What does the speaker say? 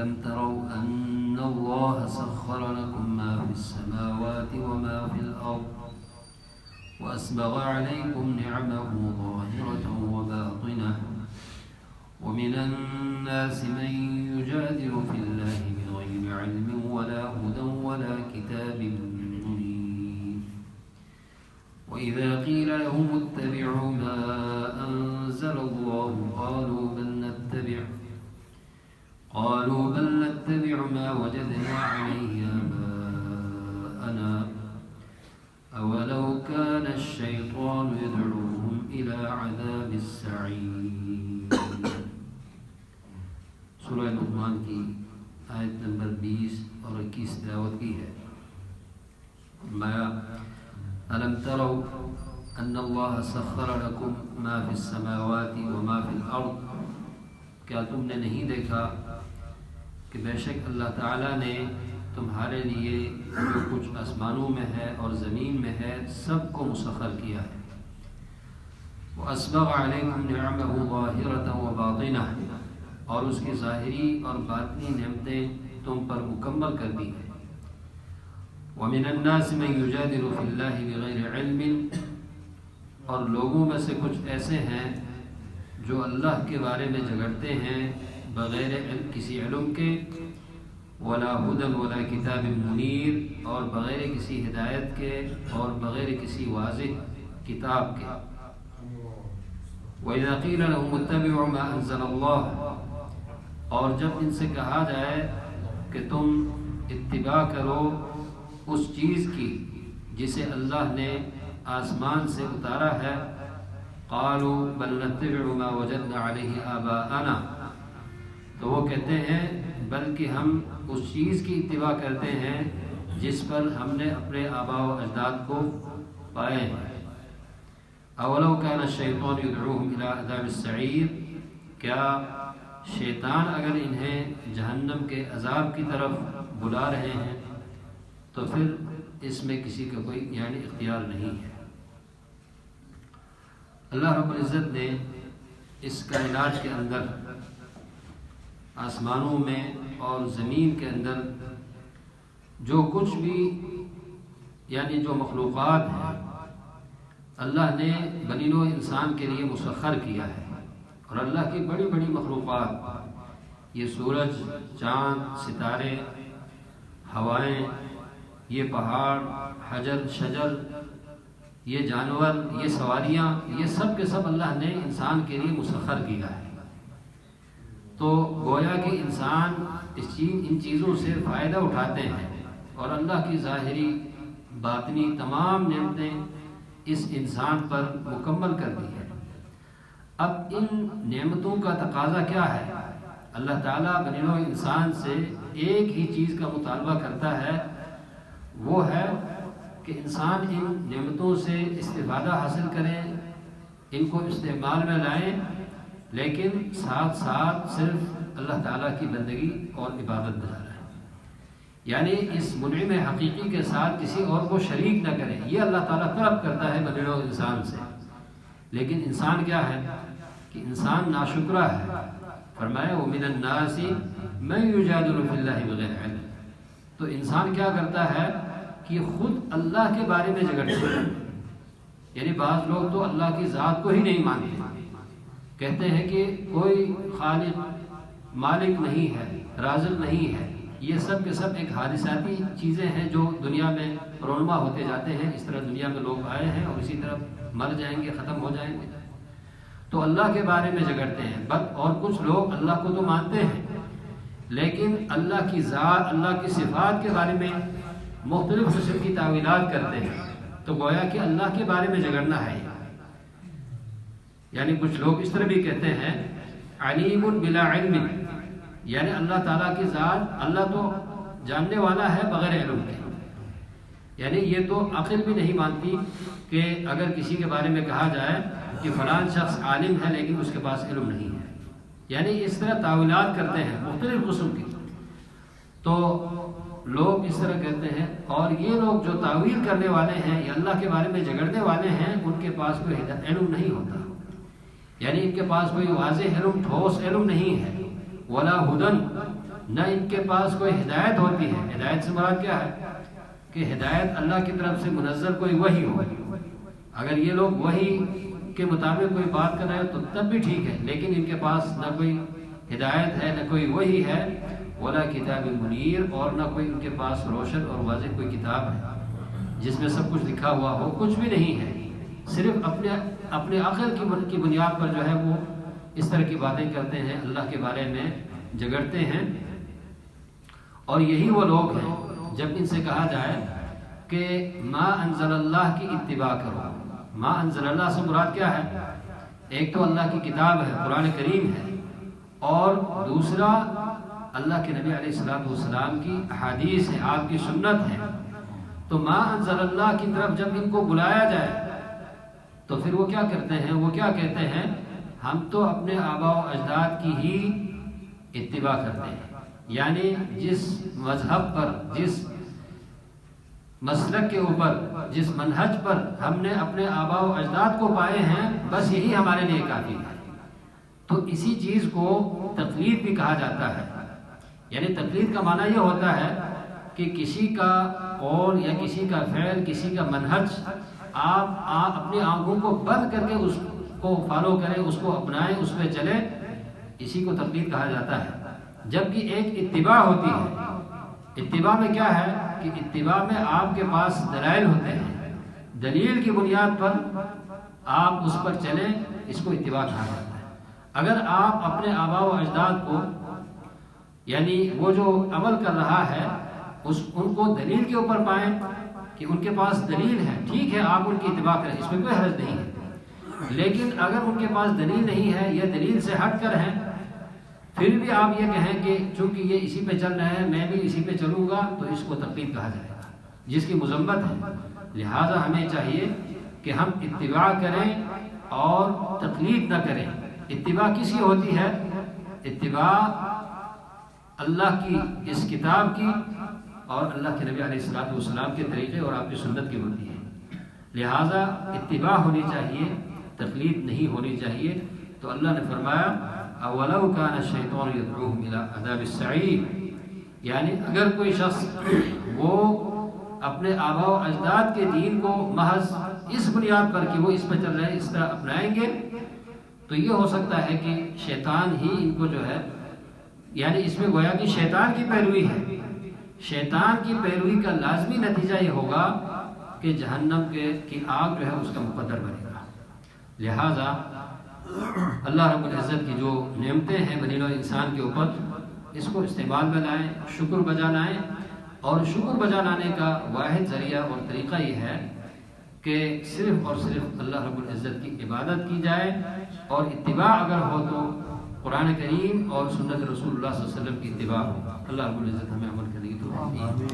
ألم تروا أن الله سخر لكم ما في السماوات وما في الأرض وأسبغ عليكم نعمه ظاهرة وباطنة ومن الناس من يجادل في الله بغير علم ولا هدى ولا كتاب منير وإذا قيل لهم اتبعوا ما أنزل الله قالوا بل نتبع ما وجدنا عليه آباءنا أولو كان الشيطان يدعوهم إلى عذاب السعير. سورہ لقمان کی آیت نمبر 20 اور 21 تلاوت کی ہے. فرمایا ألم تروا أن الله سخر لكم ما في السماوات وما في الأرض، کیا تم نے نہیں دیکھا کہ بے شک اللہ تعالیٰ نے تمہارے لیے جو کچھ آسمانوں میں ہے اور زمین میں ہے سب کو مسخر کیا ہے. وَأَسْبَغَ عَلَيْكُمْ نِعَمَهُ ظَاهِرَةً وَبَاطِنَةً، اور اس کی ظاہری اور باطنی نعمتیں تم پر مکمل کر دی ہیں. وَمِنَ النَّاسِ مَن يُجَادِلُ فِي اللَّهِ بِغَيْرِ عِلْمٍ، اور لوگوں میں سے کچھ ایسے ہیں جو اللہ کے بارے میں جھگڑتے ہیں بغیر کسی علم کے، ولا هدى ولا کتاب منیر، اور بغیر کسی ہدایت کے اور بغیر کسی واضح کتاب کے. وَإِذَا قِيلَ لَهُمُ اتَّبِعُوا مَا أَنزَلَ اللَّهُ، اور جب ان سے کہا جائے کہ تم اتباع کرو اس چیز کی جسے اللہ نے آسمان سے اتارا ہے، قالوا بل نتبع ما وجدنا علیہ آباءنا، تو وہ کہتے ہیں بلکہ ہم اس چیز کی اتباع کرتے ہیں جس پر ہم نے اپنے آباء و اجداد کو پائے ہیں. اولو کان الشیطان یدعوہم الی عذاب السعیر، کیا شیطان اگر انہیں جہنم کے عذاب کی طرف بلا رہے ہیں تو پھر اس میں کسی کا کوئی اختیار نہیں ہے. اللہ رب العزت نے اس کائنات کے اندر، آسمانوں میں اور زمین کے اندر جو کچھ بھی جو مخلوقات ہیں اللہ نے بنی نوع انسان کے لیے مسخر کیا ہے. اور اللہ کی بڑی بڑی مخلوقات، یہ سورج، چاند، ستارے، ہوائیں، یہ پہاڑ، حجر، شجر، یہ جانور، یہ سواریاں، یہ سب کے سب اللہ نے انسان کے لیے مسخر کیا ہے. تو گویا کہ انسان ان چیزوں سے فائدہ اٹھاتے ہیں اور اللہ کی ظاہری باطنی تمام نعمتیں اس انسان پر مکمل کر دی ہے. اب ان نعمتوں کا تقاضا کیا ہے؟ اللہ تعالیٰ بنی نوع انسان سے ایک ہی چیز کا مطالبہ کرتا ہے، وہ ہے کہ انسان ان نعمتوں سے استفادہ حاصل کریں، ان کو استعمال میں لائیں، لیکن ساتھ ساتھ صرف اللہ تعالیٰ کی بندگی اور عبادت بنا رہے. اس منعم حقیقی کے ساتھ کسی اور کو شریک نہ کریں. یہ اللہ تعالیٰ طلب کرتا ہے بنی نوع انسان سے. لیکن انسان کیا ہے کہ انسان ناشکرہ ہے. فرمایا وَمِنَ النَّاسِ مَن يُجَادِلُ فِي اللَّهِ بِغَيْرِ عِلْمٍ، تو انسان کیا کرتا ہے کہ خود اللہ کے بارے میں جھگڑتا ہے. بعض لوگ تو اللہ کی ذات کو ہی نہیں مانتے، کہتے ہیں کہ کوئی خالق مالک نہیں ہے، رازق نہیں ہے. یہ سب کے سب ایک حادثاتی چیزیں ہیں جو دنیا میں رونما ہوتے جاتے ہیں. اس طرح دنیا میں لوگ آئے ہیں اور اسی طرح مر جائیں گے، ختم ہو جائیں گے. تو اللہ کے بارے میں جھگڑتے ہیں. اور کچھ لوگ اللہ کو تو مانتے ہیں لیکن اللہ کی ذات، اللہ کی صفات کے بارے میں مختلف قسم کی تعویلات کرتے ہیں. تو گویا کہ اللہ کے بارے میں جھگڑنا ہے. کچھ لوگ اس طرح بھی کہتے ہیں علیم بلا علم، اللہ تعالیٰ کی ذات، اللہ تو جاننے والا ہے بغیر علم کے. یہ تو عقل بھی نہیں مانتی کہ اگر کسی کے بارے میں کہا جائے کہ فلان شخص عالم ہے لیکن اس کے پاس علم نہیں ہے. اس طرح تعویلات کرتے ہیں مختلف قسم کی. تو لوگ اس طرح کہتے ہیں. اور یہ لوگ جو تعویل کرنے والے ہیں یا اللہ کے بارے میں جھگڑنے والے ہیں، ان کے پاس کوئی علم نہیں ہوتا. ان کے پاس کوئی واضح علم، ٹھوس علم نہیں ہے. ولا ہدن، نہ ان کے پاس کوئی ہدایت ہوتی ہے۔ ہدایت سے مراد کیا ہے کہ ہدایت اللہ کی طرف سے منزل کوئی وحی ہو۔ اگر یہ لوگ وحی کے مطابق کوئی بات کر رہے ہیں تو تب بھی ٹھیک ہے، لیکن ان کے پاس نہ کوئی ہدایت ہے، نہ کوئی وحی ہے، ولا کتاب منیر، اور نہ کوئی ان کے پاس روشن اور واضح کوئی کتاب ہے جس میں سب کچھ لکھا ہوا ہو، کچھ بھی نہیں ہے۔ صرف اپنے عقل کی بنیاد پر جو ہے وہ اس طرح کی باتیں کرتے ہیں، اللہ کے بارے میں جھگڑتے ہیں۔ اور یہی وہ لوگ ہیں جب ان سے کہا جائے کہ ما انزل اللہ کی اتباع کرو۔ ما انزل اللہ سے مراد کیا ہے؟ ایک تو اللہ کی کتاب ہے، قرآن کریم ہے، اور دوسرا اللہ کے نبی علیہ السلام کی احادیث ہے، آپ کی سنت ہے۔ تو ما انزل اللہ کی طرف جب ان کو بلایا جائے تو پھر وہ کیا کرتے ہیں؟ وہ کیا کہتے ہیں؟ ہم تو اپنے آباء و اجداد کی ہی اتباع کرتے ہیں، یعنی جس مذہب پر، جس مسلک کے اوپر، جس منہج پر ہم نے اپنے آباء و اجداد کو پائے ہیں، بس یہی ہمارے لیے کافی ہے۔ تو اسی چیز کو تقلید بھی کہا جاتا ہے۔ یعنی تقلید کا معنی یہ ہوتا ہے کہ کسی کا قول یا کسی کا فعل، کسی کا منہج آپ اپنی آنکھوں کو بند کر کے اس کو فالو کریں، اس کو اپنائیں، اس پہ چلیں، اسی کو تقلید کہا جاتا ہے۔ جبکہ ایک اتباع ہوتی ہے۔ اتباع میں کیا ہے کہ اتباع میں آپ کے پاس دلائل ہوتے ہیں، دلیل کی بنیاد پر آپ اس پر چلیں، اس کو اتباع کہا جاتا ہے۔ اگر آپ اپنے آباء و اجداد کو، یعنی وہ جو عمل کر رہا ہے، ان کو دلیل کے اوپر پائیں کہ ان کے پاس دلیل ہے، ٹھیک ہے، آپ ان کی اتباع کریں، اس میں کوئی حرج نہیں ہے۔ لیکن اگر ان کے پاس دلیل نہیں ہے یا دلیل سے ہٹ کر ہیں، پھر بھی آپ یہ کہیں کہ چونکہ یہ اسی پہ چل رہے ہیں میں بھی اسی پہ چلوں گا، تو اس کو تقلید کہا جائے گا، جس کی مذمت ہے۔ لہٰذا ہمیں چاہیے کہ ہم اتباع کریں اور تقلید نہ کریں۔ اتباع کس کی ہوتی ہے؟ اتباع اللہ کی اس کتاب کی اور اللہ کے نبی علیہ السلام کے طریقے اور آپ کی سنت کی ہوتی ہے۔ لہٰذا اتباع ہونی چاہیے، تقلید نہیں ہونی چاہیے۔ تو اللہ نے فرمایا اولو کان الشیطان یدعوہم الی عذاب السعیر، یعنی اگر کوئی شخص وہ اپنے آباء و اجداد کے دین کو محض اس بنیاد پر کہ وہ اس پہ چل رہے ہیں اس طرح اپنائیں گے، تو یہ ہو سکتا ہے کہ شیطان ہی ان کو جو ہے، یعنی اس میں گویا کہ شیطان کی پیروی ہے۔ شیطان کی پیروی کا لازمی نتیجہ یہ ہوگا کہ جہنم کی آگ جو ہے اس کا مقدر بنے گا۔ لہٰذا اللہ رب العزت کی جو نعمتیں ہیں بنی نوع انسان کے اوپر، اس کو استعمال میں لائیں، شکر بجا لائیں، اور شکر بجا لانے کا واحد ذریعہ اور طریقہ یہ ہے کہ صرف اور صرف اللہ رب العزت کی عبادت کی جائے، اور اتباع اگر ہو تو قرآن کریم اور سنت رسول اللہ صلی اللہ علیہ وسلم کی اتباع ہو۔ اللہ رب العزت ہمیں عمل کرنے کی توفیق دے۔